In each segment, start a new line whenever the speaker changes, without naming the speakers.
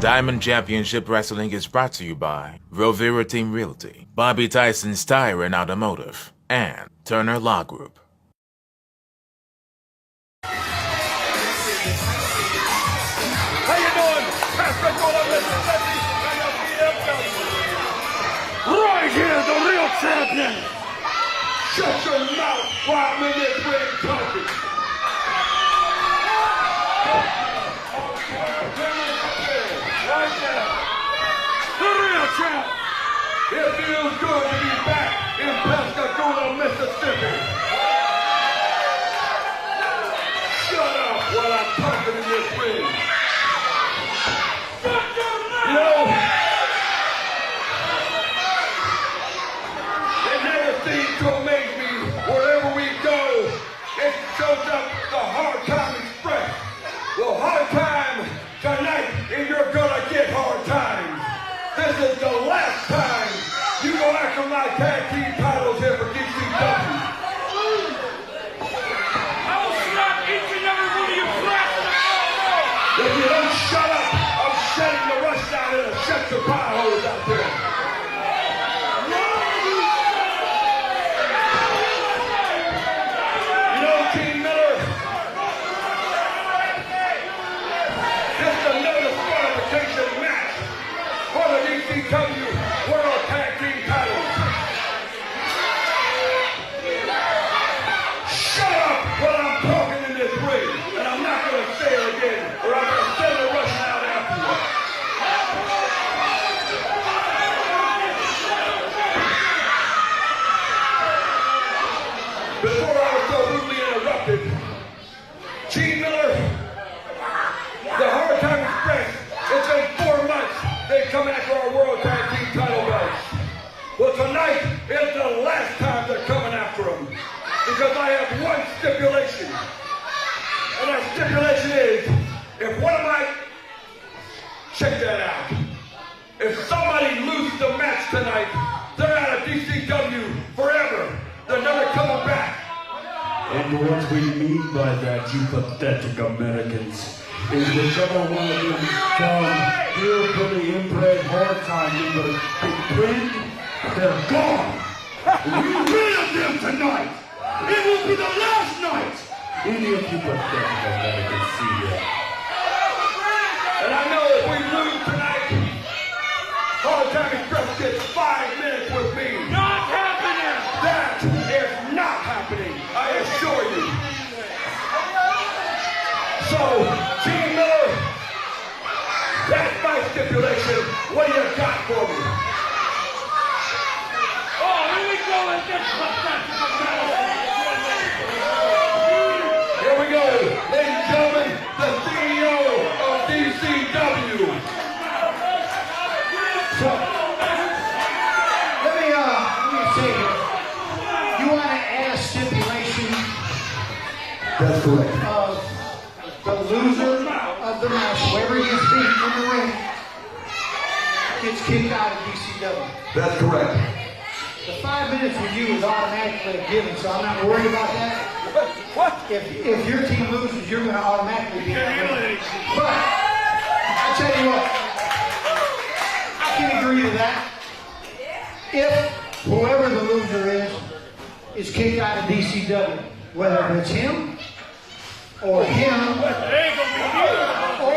Diamond Championship Wrestling is brought to you by Rovira Team Realty, Bobby Tyson's Tire and Automotive, and Turner Law Group.
How you doing? Right here, the real champion. Shut your mouth while I'm in this ring talking. Right there. The real champ. It feels good to be back in Pascagoula, Mississippi. Shut up while I'm talking in this ring. You know, it never seems to amaze me. Wherever we go, it shows up the Hard Time Express. Well, hard time tonight, and you're gonna get hard time. This is the last time you go after my tag team titles here for DCW. I will slap each and every one of you flat. If you don't shut up, I'm shedding the rust out of the shut your pie holes out there. You know, Team Miller, this is another qualification match for the DCW World Tag Team titles. Shut up while I'm talking in this ring, and I'm not going to say it again, or I'm going to send the Russian out afterwards. Before I was so rudely interrupted, Team Miller, the Hard Time Express, it's been 4 months they've come after our World Tag Team title belts. Well, tonight is the last time they're coming after them, because I have one stipulation, and that stipulation is, if one of my, check that out, if somebody loses the match tonight, they're out of DCW forever. They're never coming back.
And what we mean by that, you pathetic Americans, is whichever one of them come here for the inbred hard time into the big print, they're gone. We rid of them tonight. It will be the last night. Any of you pathetic Americans see that.
And I know if we lose tonight, Hard Time Express gets 5 minutes with me. Not happening! That is not happening, I assure you. So, Team Miller, that's my stipulation. What do you got for me? Oh, here we go with this Here we go, ladies and gentlemen, the CEO of DCW.
So, let me say it. You want to add a stipulation
That's correct.
of the loser of the match, whoever gets beat in the ring, gets kicked out of DCW.
That's correct.
The 5 minutes with you is automatically a given, so I'm not worried about that.
What?
If your team loses, you're going to automatically be in the ring. But, I'll tell you what, I can agree to that. If whoever the loser is kicked out of DCW, whether it's him, or him, or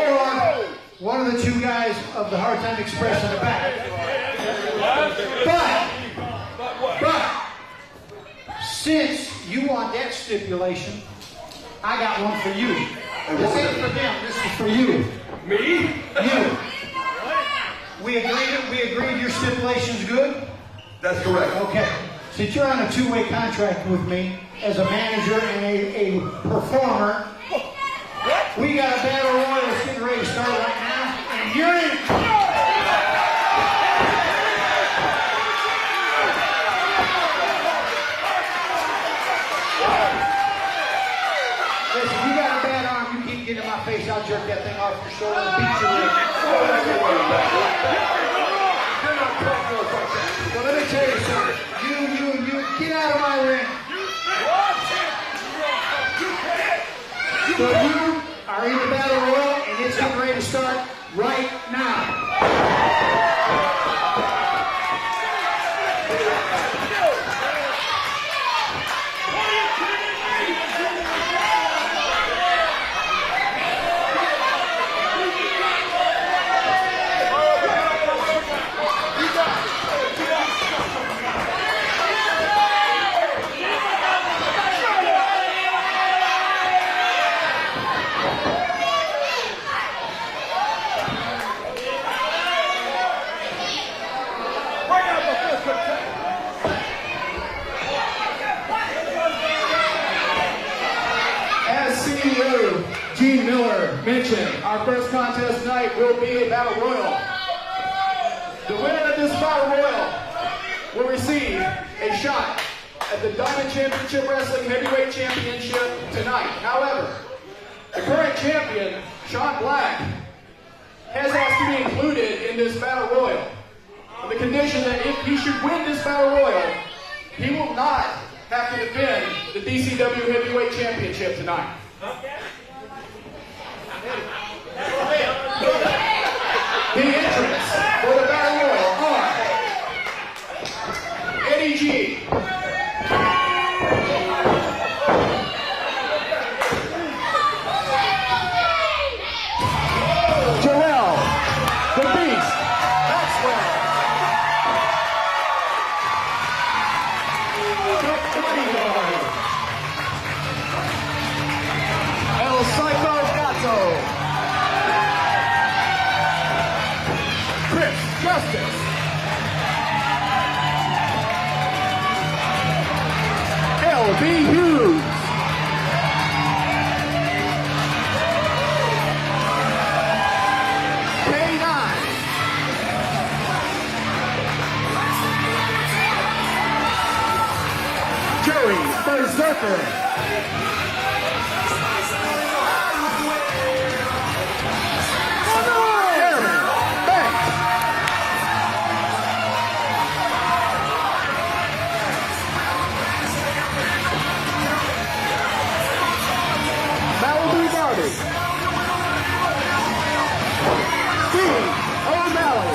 one of the two guys of the Hard Time Express in the back. But, since you want that stipulation, I got one for you. This ain't for them, this is for you.
Me?
You. We agreed your stipulation's good?
That's correct.
Okay. Since you're on a two-way contract with me as a manager and a performer, we got a battle royal that's getting ready to start right now, and you're in. Listen, you got a bad arm, you keep getting in my face, I'll jerk that thing off your shoulder and beat you with it. Well, let me tell you something. You get out of my ring. So you are in the battle royal, and it's getting ready to start right now. As CEO Gene Miller mentioned, our first contest tonight will be a battle royal. The winner of this battle royal will receive a shot at the Diamond Championship Wrestling Heavyweight Championship tonight. However, the current champion, Sean Black, has asked to be included in this battle royal on the condition that if he should win this battle royal, he will not have to defend the DCW Heavyweight Championship tonight. The entrants for the battle royal are Eddie G, Jarrell, the Beast, Maxwell, El Psycho Gato, Chris Justice, L.B. Hughes, K9, Joey Berserker, Aaron Banks, Malibu Darby, Steve O'Malley,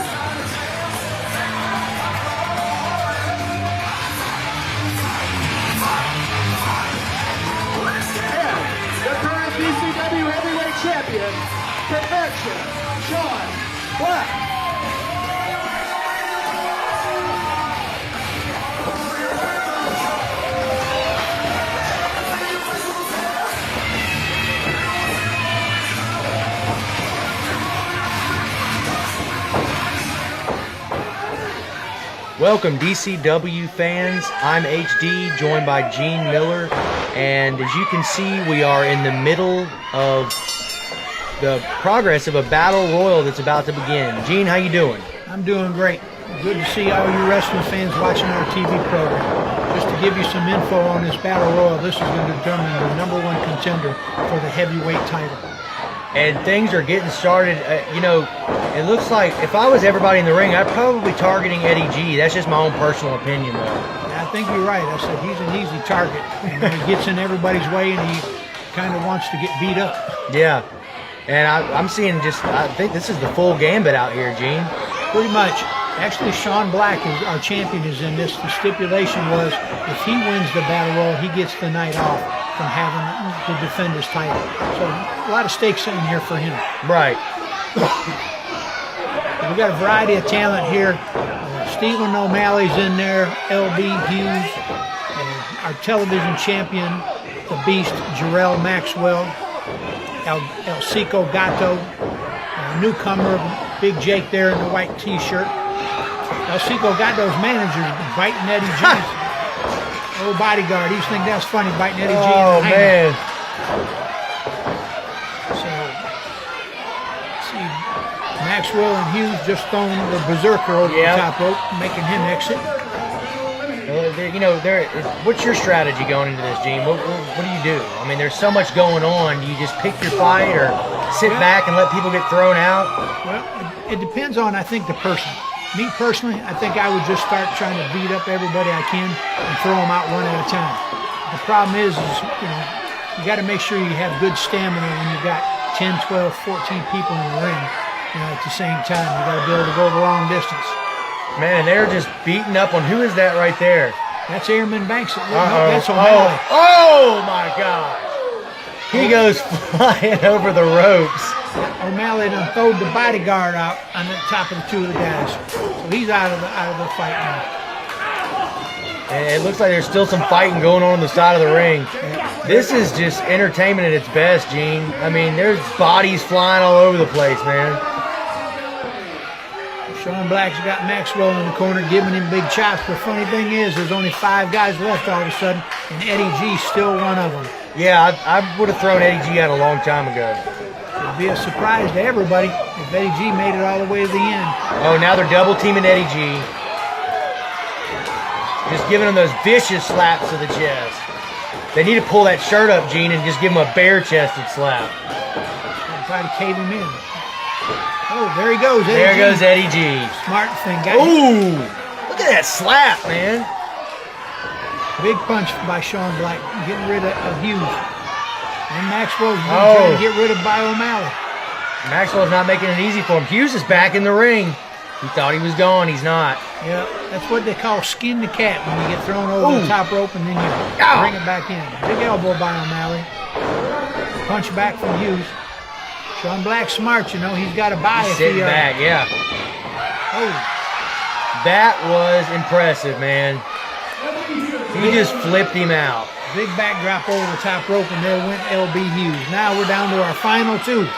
and the current DCW Heavyweight Champion, Perfection, Sean Black.
Welcome DCW fans, I'm HD, joined by Gene Miller, and as you can see, we are in the middle of the progress of a battle royal that's about to begin. Gene, how you doing?
I'm doing great. Good to see all you wrestling fans watching our TV program. Just to give you some info on this battle royal, this is going to determine the #1 contender for the heavyweight title.
And things are getting started. You know, it looks like if I was everybody in the ring, I'd probably be targeting Eddie G. That's just my own personal opinion, though.
I think you're right. I said he's an easy target. You know, he gets in everybody's way and he kind of wants to get beat up.
Yeah. And I'm seeing I think this is the full gambit out here, Gene.
Pretty much. Actually, Sean Black, our champion, is in this. The stipulation was if he wins the battle royal, he gets the night off from having to defend his title. So a lot of stakes in here for him.
Right.
We got a variety of talent here. Stephen O'Malley's in there, L.B. Hughes, and our television champion, the Beast, Jarrell Maxwell, El Cico Gato, newcomer, Big Jake there in the white T-shirt. El Cico Gato's manager biting Eddie G. Old bodyguard. He used to think that's funny, biting Eddie G.
Oh, man.
So, let's see. Maxwell and Hughes just throwing the berserker over the top rope, making him exit.
You know, what's your strategy going into this, Gene? What do you do? I mean, there's so much going on. Do you just pick your fight or sit back and let people get thrown out?
Well, it depends on, I think, the person. Me personally, I think I would just start trying to beat up everybody I can and throw them out one at a time. The problem is you know, you got to make sure you have good stamina when you got 10, 12, 14 people in the ring, you know, at the same time. You got to be able to go the long distance.
Man, they're just beating up on, who is that right there?
That's Airman Banks. That's O'Malley.
Oh my God. He goes flying over the ropes.
O'Malley done throwed the bodyguard out on the top of the two of the guys. So he's out of the fight now.
And it looks like there's still some fighting going on the side of the ring. This is just entertainment at its best, Gene. I mean, there's bodies flying all over the place, man.
Sean Black's got Maxwell in the corner giving him big chops. The funny thing is there's only 5 guys left all of a sudden, and Eddie G's still one of them.
Yeah, I would have thrown Eddie G out a long time ago.
It'd be a surprise to everybody if Eddie G made it all the way to the end.
Oh, now they're double teaming Eddie G. Just giving him those vicious slaps to the chest. They need to pull that shirt up, Gene, and just give him a bare-chested slap.
And try to cave him in. Oh, there he goes, Eddie
There
G.
goes Eddie G.
Smart thing. Got
Ooh! Look at that slap, man.
big punch by Sean Black, getting rid of Hughes. And Maxwell's trying to get rid of By O'Malley.
Maxwell's not making it easy for him. Hughes is back in the ring. He thought he was gone. He's not.
Yeah, that's what they call skin the cat when you get thrown over the top rope and then you bring it back in. Big elbow by O'Malley. Punch back from Hughes. Sean Black's smart, you know. He's got a buy.
He's sitting back, yeah.
Oh.
That was impressive, man. He just flipped him out.
Big backdrop over the top rope, and there went LB Hughes. Now we're down to our final two.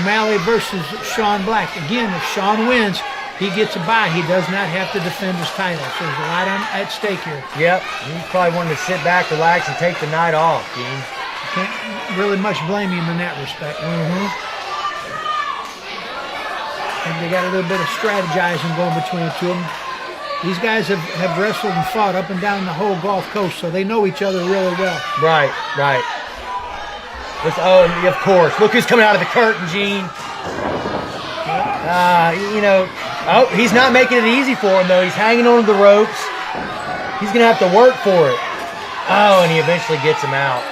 O'Malley versus Sean Black. Again, if Sean wins, he gets a bye. He does not have to defend his title. So there's a lot at stake here.
Yep. He probably wanted to sit back, relax, and take the night off, Dean.
Can't really much blame him in that respect. And they got a little bit of strategizing going between the two of them. These guys have wrestled and fought up and down the whole Gulf Coast, so they know each other really well.
Right, right. Of course. Look who's coming out of the curtain, Gene. He's not making it easy for him, though. He's hanging on to the ropes. He's going to have to work for it. Oh, and he eventually gets him out.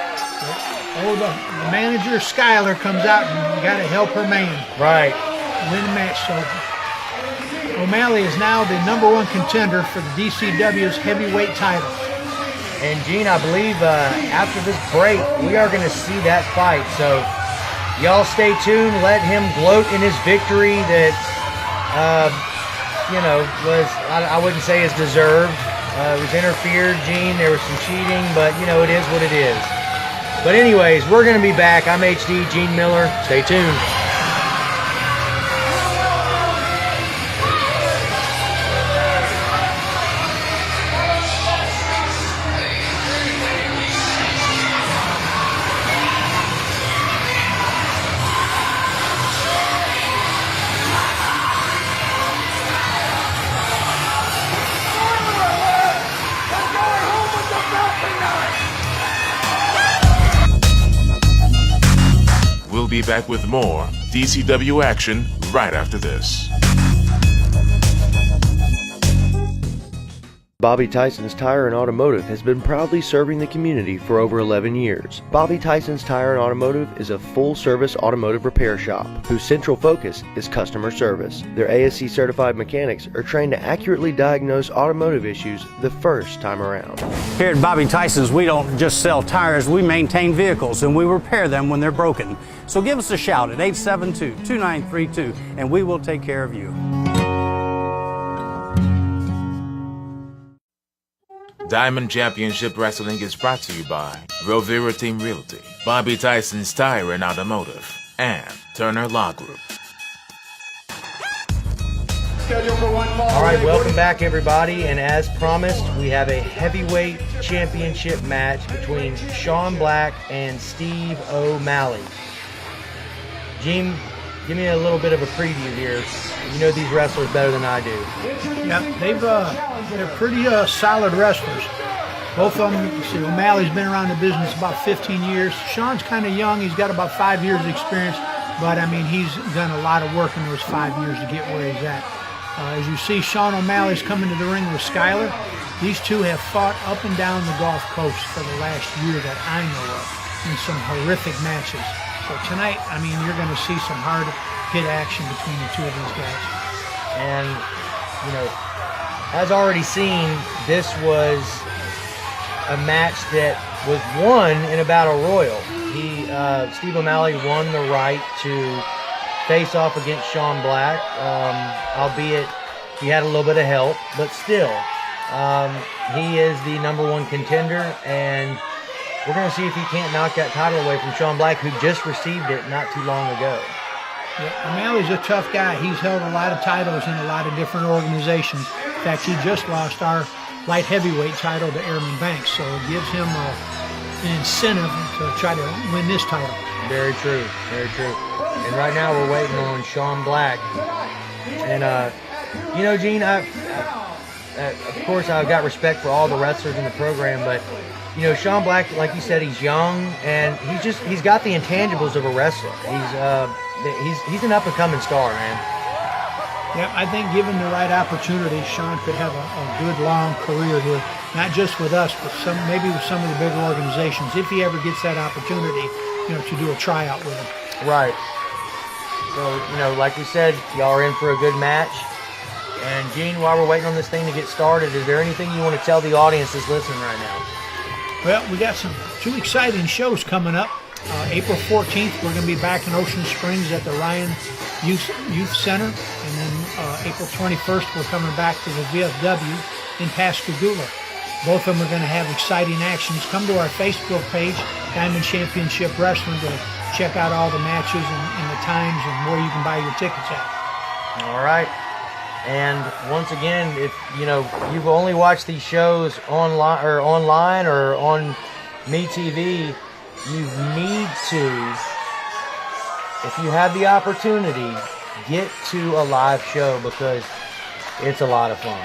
Oh, the manager, Skyler, comes out and you got to help her man.
Right.
Win the match. So O'Malley is now the #1 contender for the DCW's heavyweight title.
And Gene, I believe after this break, we are going to see that fight. So y'all stay tuned. Let him gloat in his victory that, I wouldn't say is deserved. It was interfered, Gene. There was some cheating, but, it is what it is. But anyways, we're going to be back. I'm HD, Gene Miller. Stay tuned.
We'll be back with more DCW action right after this.
Bobby Tyson's Tire and Automotive has been proudly serving the community for over 11 years. Bobby Tyson's Tire and Automotive is a full-service automotive repair shop whose central focus is customer service. Their ASC certified mechanics are trained to accurately diagnose automotive issues the first time around.
Here at Bobby Tyson's, we don't just sell tires, we maintain vehicles and we repair them when they're broken. So give us a shout at 872-2932 and we will take care of you.
Diamond Championship Wrestling is brought to you by Rovira Team Realty, Bobby Tyson's Tire and Automotive, and Turner Law Group.
All right, welcome back, everybody. And as promised, we have a heavyweight championship match between Sean Black and Steve O'Malley. Gene, give me a little bit of a preview here. You know these wrestlers better than I do.
Yeah, they're pretty solid wrestlers. Both of them, you see, O'Malley's been around the business about 15 years. Sean's kind of young. He's got about 5 years experience, but I mean, he's done a lot of work in those 5 years to get where he's at. As you see, Sean O'Malley's coming to the ring with Skyler. These two have fought up and down the Gulf Coast for the last year that I know of in some horrific matches. So tonight, I mean, you're going to see some hard hit action between the two of these guys.
And, as already seen, this was a match that was won in a battle royal. Steve O'Malley won the right to face off against Sean Black, albeit he had a little bit of help, but still, he is the #1 contender, and we're going to see if he can't knock that title away from Sean Black, who just received it not too long ago.
Yeah, O'Malley's a tough guy. He's held a lot of titles in a lot of different organizations. In fact, he just lost our light heavyweight title to Airman Banks, so it gives him an incentive to try to win this title.
Very true, very true. And right now we're waiting on Sean Black. And, you know, Gene, of course I've got respect for all the wrestlers in the program, but, you know, Sean Black, like you said, he's young, and he's got the intangibles of a wrestler. He's an up-and-coming star, man.
Yeah, I think given the right opportunity, Sean could have a good, long career here, not just with us, but maybe with some of the bigger organizations, if he ever gets that opportunity, you know, to do a tryout with them.
Right. So, you know, like we said, y'all are in for a good match. And, Gene, while we're waiting on this thing to get started, is there anything you want to tell the audience that's listening right now?
Well, we got two exciting shows coming up. April 14th, we're going to be back in Ocean Springs at the Ryan Youth Center. And then April 21st, we're coming back to the VFW in Pascagoula. Both of them are going to have exciting actions. Come to our Facebook page, Diamond Championship Wrestling, to check out all the matches and the times and where you can buy your tickets at.
All right. And once again, if you know you've only watched these shows online or on MeTV, you need to, if you have the opportunity, get to a live show because it's a lot of fun.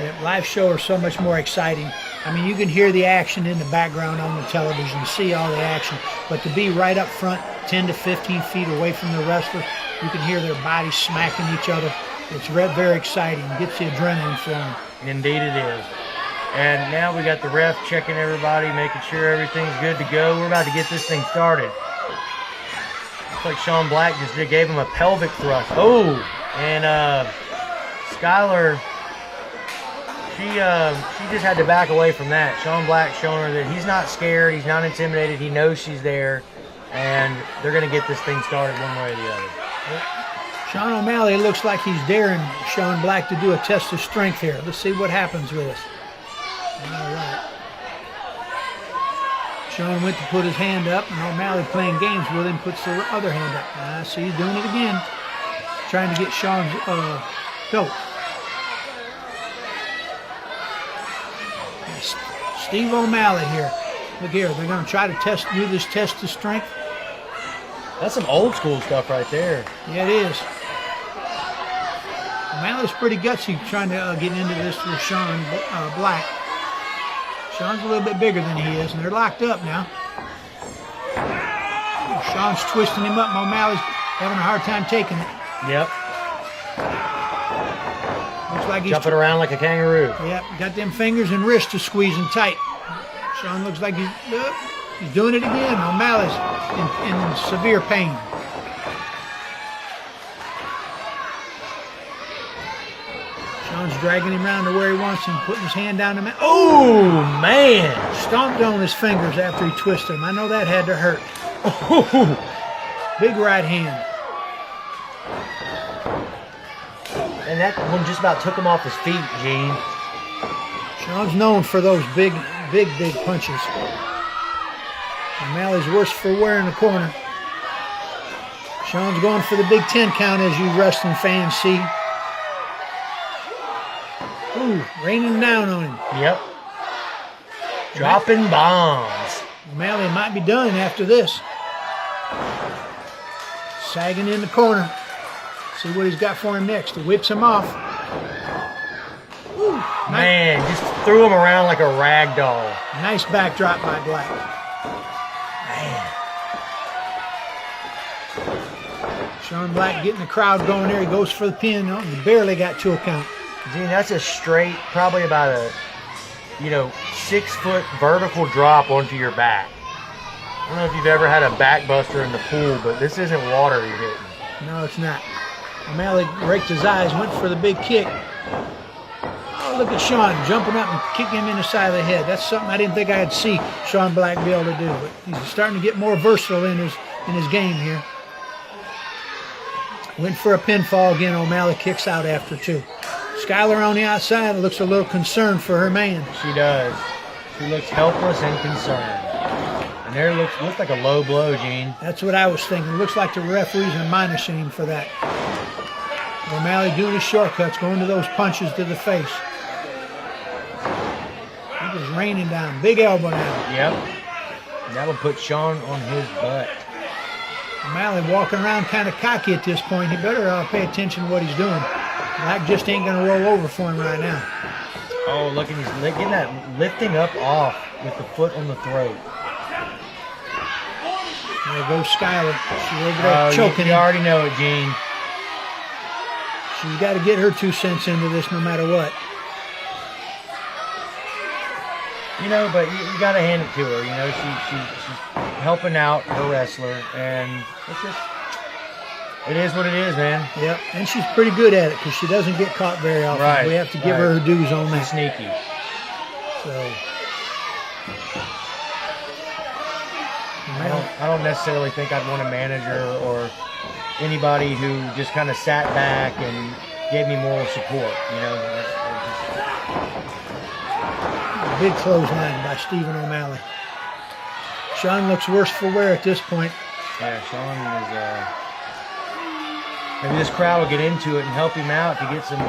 Yeah, live show are so much more exciting. I mean, you can hear the action in the background on the television, see all the action, but to be right up front, 10 to 15 feet away from the wrestler, you can hear their bodies smacking each other. It's very exciting. Gets the adrenaline flowing.
Indeed it is. And now we got the ref checking everybody, making sure everything's good to go. We're about to get this thing started. Looks like Sean Black just gave him a pelvic thrust. Oh, and Skylar, she just had to back away from that. Sean Black showing her that he's not scared, he's not intimidated, he knows she's there, and they're going to get this thing started one way or the other.
Sean O'Malley looks like he's daring Sean Black to do a test of strength here. Let's see what happens with us. All right. Sean went to put his hand up, and O'Malley playing games with him puts the other hand up. See, he's doing it again. Trying to get Sean's goat. Steve O'Malley here. Look here, they're going to try to do this test of strength.
That's some old school stuff right there.
Yeah, it is. O'Malley's pretty gutsy trying to get into this with Sean Black. Sean's a little bit bigger than he is, and they're locked up now. Sean's twisting him up, and O'Malley's having a hard time taking it.
Yep.
Looks like he's
jumping around like a kangaroo.
Yep, got them fingers and wrists squeezing tight. Sean looks like he's doing it again. O'Malley's in severe pain. Sean's dragging him around to where he wants him, putting his hand down the mat.
Oh, man.
Stomped on his fingers after he twisted him. I know that had to hurt. Oh, big right hand.
And that one just about took him off his feet, Gene.
Sean's known for those big punches. O'Malley's worse for wear in the corner. Sean's going for the Big Ten count, as you wrestling fans see. Ooh, raining down on him.
Yep. Dropping bombs.
O'Malley might be done after this. Sagging in the corner. See what he's got for him next. He whips him off. Ooh,
man, just threw him around like a rag doll.
Nice backdrop by Black. Man. Sean Black getting the crowd going there. He goes for the pin. Oh, he barely got to a count.
Gene, that's a straight, probably about a, 6-foot vertical drop onto your back. I don't know if you've ever had a back buster in the pool, but this isn't water you're hitting.
No, it's not. O'Malley raked his eyes, went for the big kick. Oh, look at Sean jumping up and kicking him in the side of the head. That's something I didn't think I'd see Sean Black be able to do. But he's starting to get more versatile in his game here. Went for a pinfall again. O'Malley kicks out after two. Skylar on the outside looks a little concerned for her man.
She does. She looks helpless and concerned. And there looks like a low blow, Gene.
That's what I was thinking. Looks like the referees are minusing him for that. O'Malley doing his shortcuts, going to those punches to the face. He was raining down. Big elbow now.
Yep. And that'll put Sean on his butt.
O'Malley walking around kind of cocky at this point. He better pay attention to what he's doing. Black just ain't going to roll over for him right now.
Oh, look, and he's getting that lifting up off with the foot on the throat.
There goes Skylar. She's over there choking
you
him.
already know it, Gene.
She's got to get her 2 cents into this no matter what.
You know, but you got to hand it to her. You know, she's helping out her wrestler, and it is what it is, man.
Yep, and she's pretty good at it because she doesn't get caught very often.
Right,
We have to give her her dues on that.
She's sneaky.
So
I don't necessarily think I'd want a manager or anybody who just kind of sat back and gave me moral support. You know,
big clothesline by Stephen O'Malley. Sean looks worse for wear at this point.
Yeah, Sean is. Maybe this crowd will get into it and help him out to get some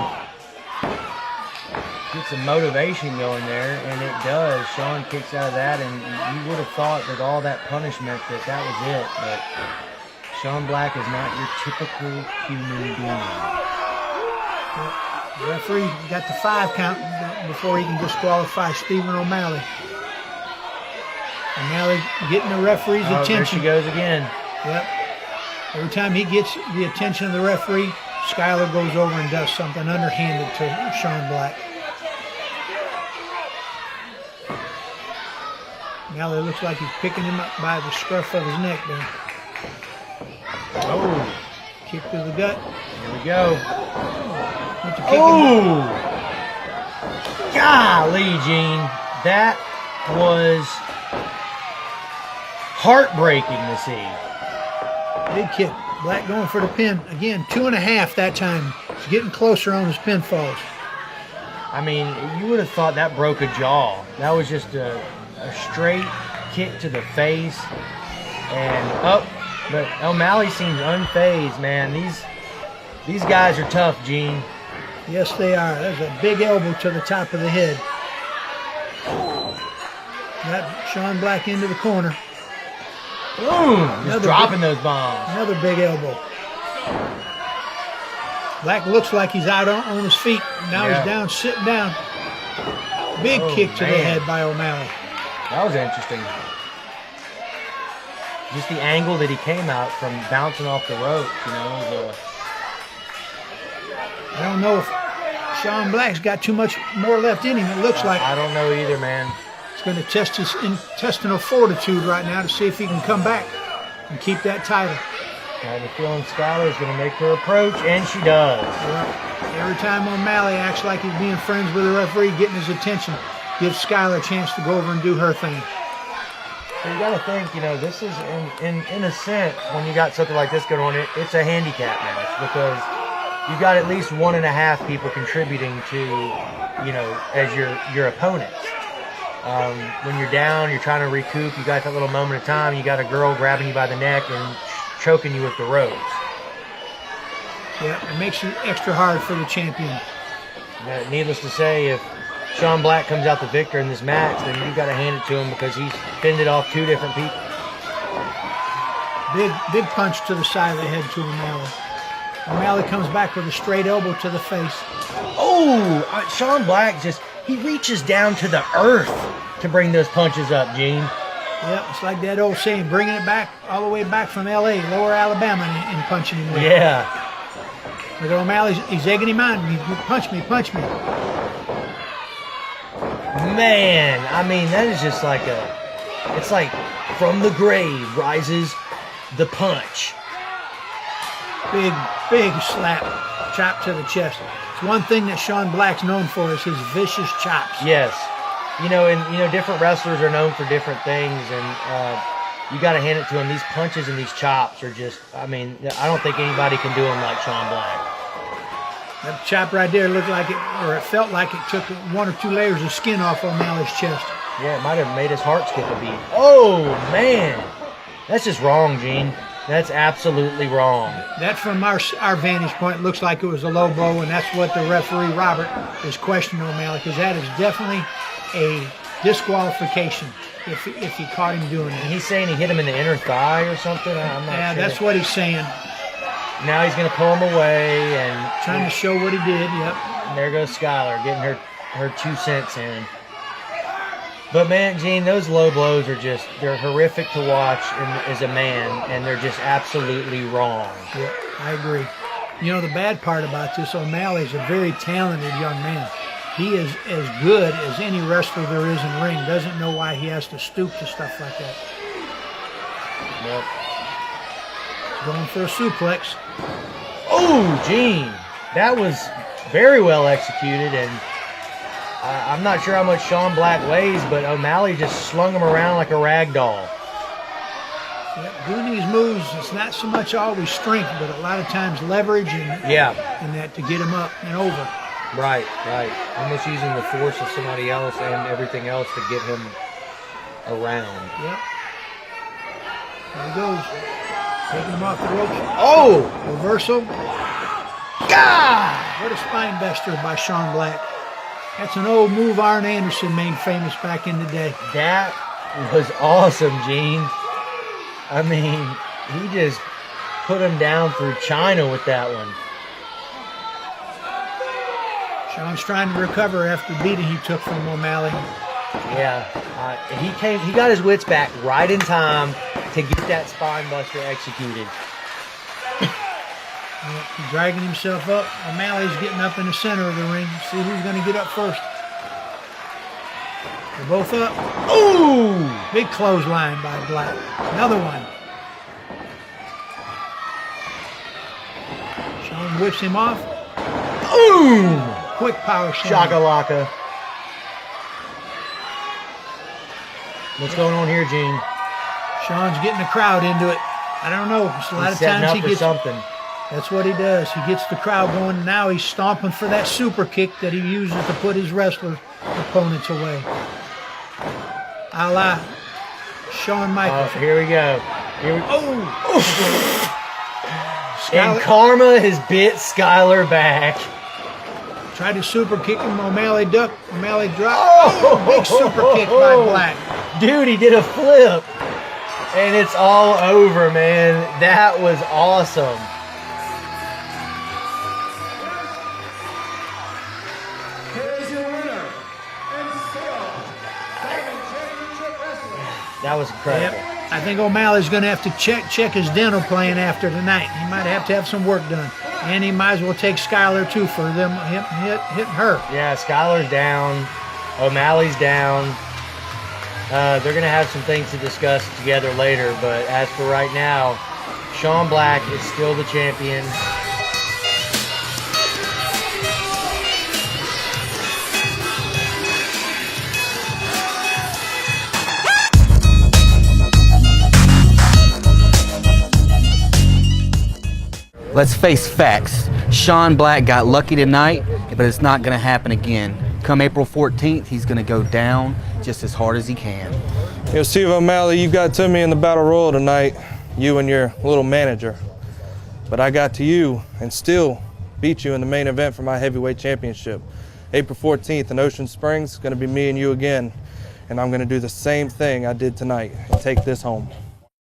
motivation going there, and it does. Sean kicks out of that, and you would have thought that all that punishment that was it, but Sean Black is not your typical human being.
The referee got the 5 count before he can disqualify Stephen O'Malley. O'Malley getting the referee's attention.
There she goes again.
Yep. Every time he gets the attention of the referee, Skylar goes over and does something underhanded to Sean Black. O'Malley looks like he's picking him up by the scruff of his neck there.
Oh.
Kick to the gut.
Here we go.
Oh!
Golly, Gene. That was heartbreaking to see.
Big kick. Black going for the pin. Again, 2.5 that time. He's getting closer on his pinfalls.
I mean, you would have thought that broke a jaw. That was just a straight kick to the face. And up. But O'Malley seems unfazed, man. These guys are tough, Gene.
Yes, they are. There's a big elbow to the top of the head. Got Sean Black into the corner.
Boom! Just dropping those bombs.
Another big elbow. Black looks like he's out on his feet. Now he's down, sitting down. Big kick to the head by O'Malley.
That was interesting. Just the angle that he came out from bouncing off the ropes, you know.
I don't know if Sean Black's got too much more left in him. It looks like.
I don't know either, man.
He's going to test his intestinal fortitude right now to see if he can come back and keep that title.
I have a feeling Skylar is going to make her approach, and she does.
Yeah. Every time O'Malley acts like he's being friends with the referee, getting his attention, gives Skylar a chance to go over and do her thing.
So you got to think, you know, this is, in a sense, when you got something like this going on, it's a handicap match because you got at least 1.5 people contributing to, you know, as your opponents. When you're down, you're trying to recoup, you got that little moment of time, you got a girl grabbing you by the neck and choking you with the ropes.
Yeah, it makes it extra hard for the champion.
Needless to say, if Sean Black comes out the victor in this match, then you've got to hand it to him because he's fended off 2 different people.
Big punch to the side of the head to O'Malley. O'Malley comes back with a straight elbow to the face.
Oh, Sean Black he reaches down to the earth to bring those punches up, Gene.
Yeah, it's like that old saying, bringing it back all the way back from L.A., Lower Alabama, and punching him there.
Yeah.
Look at O'Malley, he's egging him on. Punch me.
Man, I mean, that is just like it's like from the grave rises the punch.
Big slap, chop to the chest. It's one thing that Sean Black's known for is his vicious chops.
Yes. You know, and different wrestlers are known for different things, and you got to hand it to him. These punches and these chops are just, I mean, I don't think anybody can do them like Sean Black.
That chop right there looked like it, or it felt like it took 1 or 2 layers of skin off O'Malley's chest.
Yeah, it might have made his heart skip a beat. Oh, man. That's just wrong, Gene. That's absolutely wrong.
That, from our vantage point, looks like it was a low blow, and that's what the referee, Robert, is questioning O'Malley, because that is definitely a disqualification if he caught him doing it.
And he's saying he hit him in the inner thigh or something? I'm not sure.
Yeah, that's what he's saying.
Now he's going to pull him away and
trying to show what he did. Yep.
And there goes Skylar getting her 2 cents in. But man, Gene, those low blows are they're horrific to watch as a man, and they're just absolutely wrong.
Yeah, I agree. You know, the bad part about this, O'Malley's a very talented young man. He is as good as any wrestler there is in the ring. Doesn't know why he has to stoop to stuff like that.
Yep.
Going for a suplex.
Oh, Gene. That was very well executed, and I'm not sure how much Sean Black weighs, but O'Malley just slung him around like a rag doll.
Yep. Doing these moves, it's not so much always strength, but a lot of times leverage and that to get him up and over.
Right. Almost using the force of somebody else and everything else to get him around.
Yep. There he goes. Taking him off the ropes.
Oh!
Reversal. God! What a spine buster by Sean Black. That's an old move Arn Anderson made famous back in the day.
That was awesome, Gene. I mean, he just put him down through China with that one.
Sean's trying to recover after the beating he took from O'Malley.
Yeah, he got his wits back right in time to get that spine buster executed.
He's dragging himself up. O'Malley's getting up in the center of the ring. See who's going to get up first. They're both up.
Ooh!
Big clothesline by Black. Another one. Sean whips him off.
Boom!
Quick power slam.
Shakalaka. What's going on here, Gene?
Sean's getting the crowd into it. I don't know. It's a lot of times he gets
something.
That's what he does. He gets the crowd going. Now he's stomping for that super kick that he uses to put his wrestler opponents away. A la Shawn Michaels.
Oh, here we go.
Oh!
And karma has bit Skylar back.
Tried to super kick him. O'Malley ducked. O'Malley dropped.
Oh!
Big super kick by Black.
Dude, he did a flip. And it's all over, man. That was awesome.
Here's your winner and still championship wrestling.
That was incredible.
Yep. I think O'Malley's going to have to check his dental plan after tonight. He might have to have some work done. And he might as well take Skylar, too, for them hitting her.
Yeah, Skylar's down. O'Malley's down. They're going to have some things to discuss together later, but as for right now, Sean Black is still the champion.
Let's face facts. Sean Black got lucky tonight, but it's not going to happen again. Come April 14th, he's going to go down just as hard as he can.
Yo, Steve O'Malley, you got to me in the Battle Royal tonight, you and your little manager. But I got to you and still beat you in the main event for my heavyweight championship. April 14th in Ocean Springs, going to be me and you again. And I'm going to do the same thing I did tonight and take this home.